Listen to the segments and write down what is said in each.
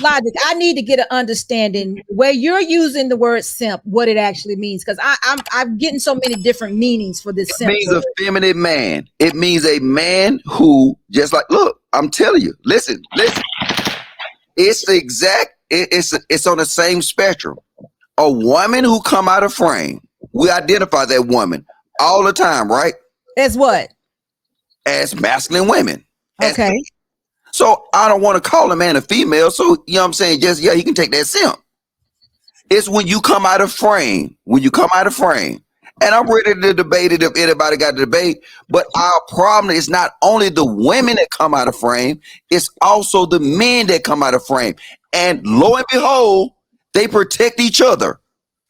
Logic, I need to get an understanding where you're using the word simp, what it actually means, because I'm getting so many different meanings for this It simp means a word. feminine man. It means a man who just like, look, I'm telling you, listen. It's the exact, it's on the same spectrum. A woman who come out of frame, we identify that woman all the time, right? As what? As masculine women. Okay. So I don't want to call a man a female. So, you know what I'm saying? Just, yeah, you can take that simp. It's when you come out of frame. When you come out of frame. And I'm ready to debate it if anybody got to debate. But our problem is not only the women that come out of frame, it's also the men that come out of frame. And lo and behold, they protect each other.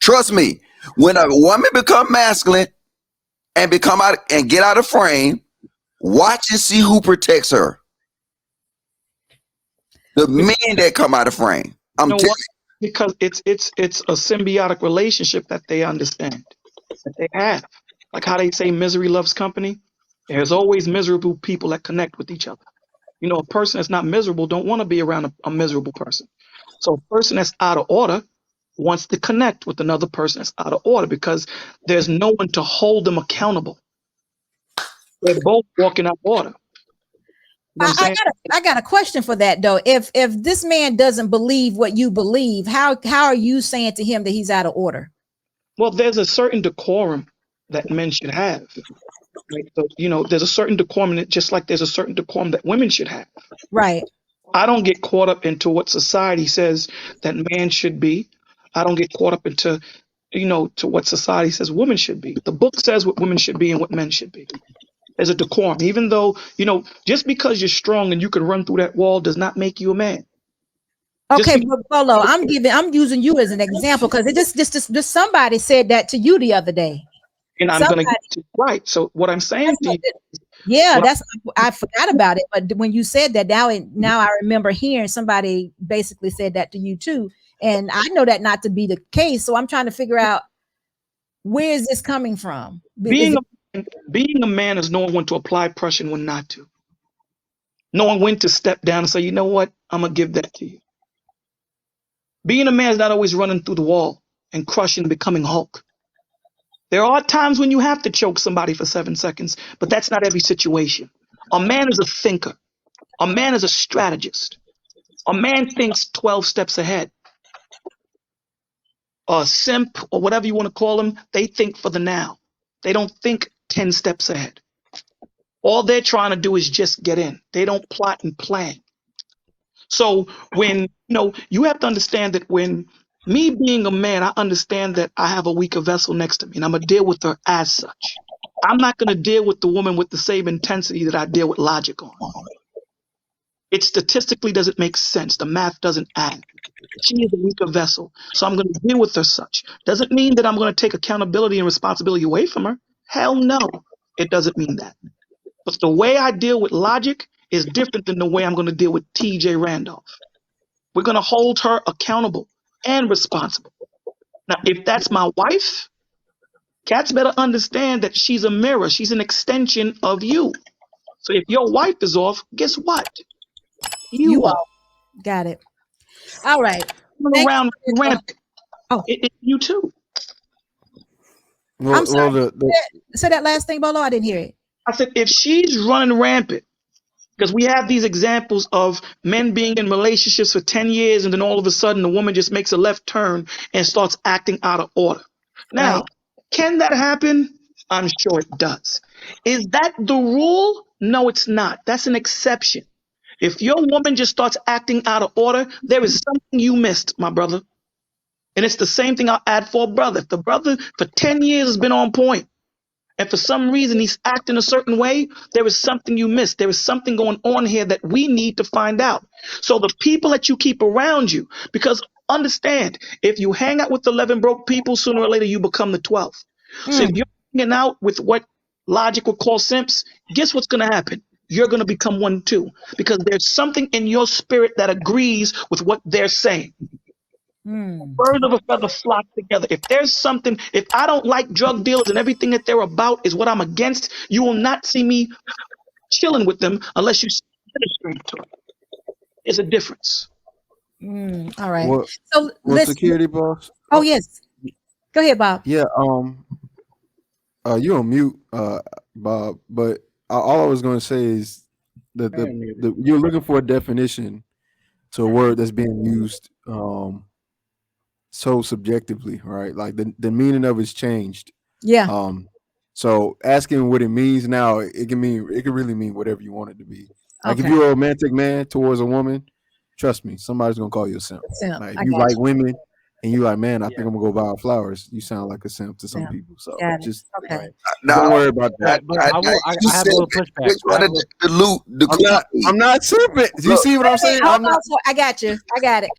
Trust me. When a woman become masculine and become out and get out of frame, watch and see who protects her. The men that come out of frame. I'm You know telling what? Because it's a symbiotic relationship that they understand, that they have. Like how they say misery loves company. There's always miserable people that connect with each other. You know, a person that's not miserable don't want to be around a miserable person. So a person that's out of order wants to connect with another person that's out of order because there's no one to hold them accountable. They're both walking out of order. You know what I'm saying? I got a question for that though. If this man doesn't believe what you believe, how are you saying to him that he's out of order? Well, there's a certain decorum that men should have. Right? So, you know, there's a certain decorum in it, just like there's a certain decorum that women should have. Right. I don't get caught up into what society says that man should be. I don't get caught up into, you know, to what society says women should be. The book says what women should be and what men should be. There's a decorum, even though, you know, just because you're strong and you can run through that wall does not make you a man. Okay, but Bolo, I'm using you as an example because it just somebody said that to you the other day. And I'm going to get right. So what I'm saying to you, yeah, I forgot about it, but when you said that, now I remember hearing somebody basically said that to you too, and I know that not to be the case. So I'm trying to figure out where is this coming from. being a man is knowing when to apply pressure and when not to. Knowing when to step down and say, you know what, I'm gonna give that to you. Being a man is not always running through the wall and crushing and becoming Hulk. There are times when you have to choke somebody for 7 seconds, but that's not every situation. A man is a thinker. A man is a strategist. A man thinks 12 steps ahead. A simp or whatever you want to call them, they think for the now. They don't think 10 steps ahead. All they're trying to do is just get in. They don't plot and plan. So when, you know, you have to understand that when me being a man, I understand that I have a weaker vessel next to me and I'm going to deal with her as such. I'm not going to deal with the woman with the same intensity that I deal with logic on. It statistically doesn't make sense. The math doesn't add. She is a weaker vessel. So I'm going to deal with her such. Doesn't mean that I'm going to take accountability and responsibility away from her. Hell no. It doesn't mean that. But the way I deal with logic is different than the way I'm going to deal with TJ Randolph. We're going to hold her accountable and responsible. Now, if that's my wife, cats better understand that she's a mirror. She's an extension of you. So if your wife is off, guess what? You are. Got it. All right. Around rampant. Oh, you too. Well, I'm sorry. Say that last thing, Bolo. I didn't hear it. I said, if she's running rampant, because we have these examples of men being in relationships for 10 years and then all of a sudden the woman just makes a left turn and starts acting out of order. Now, can that happen? I'm sure it does. Is that the rule? No, it's not. That's an exception. If your woman just starts acting out of order, there is something you missed, my brother. And it's the same thing I'll add for a brother. If the brother for 10 years has been on point, and for some reason he's acting a certain way, there is something you missed. There is something going on here that we need to find out. So the people that you keep around you, because understand, if you hang out with 11 broke people, sooner or later you become the 12th. So if you're hanging out with what logic would call simps, guess what's going to happen? You're going to become one too, because there's something in your spirit that agrees with what they're saying. Birds of a feather flock together. If there's something, if I don't like drug dealers and everything that they're about is what I'm against, you will not see me chilling with them unless you ministering to them. There's a difference. All right. Well, So well, listen. security boss. Oh yes. Go ahead, Bob. Yeah. You on mute, Bob. But all I was going to say is that you're looking for a definition to a word that's being used so subjectively, right? Like the meaning of it's changed. Yeah. So asking what it means now, it can really mean whatever you want it to be. Like if Okay. you're a romantic man towards a woman, trust me, somebody's gonna call you a simp. Simp. Like I if you got like you. women and you like, man, I think I'm gonna go buy her flowers, you sound like a simp to some Simp. people. So Got it. just Okay. Right. Now, don't worry about that. But I you have said a little pushback. which one of the loot the I'm not simping. You Look, see what I'm Hey, saying? hold I'm not. on. So I got you. I got it.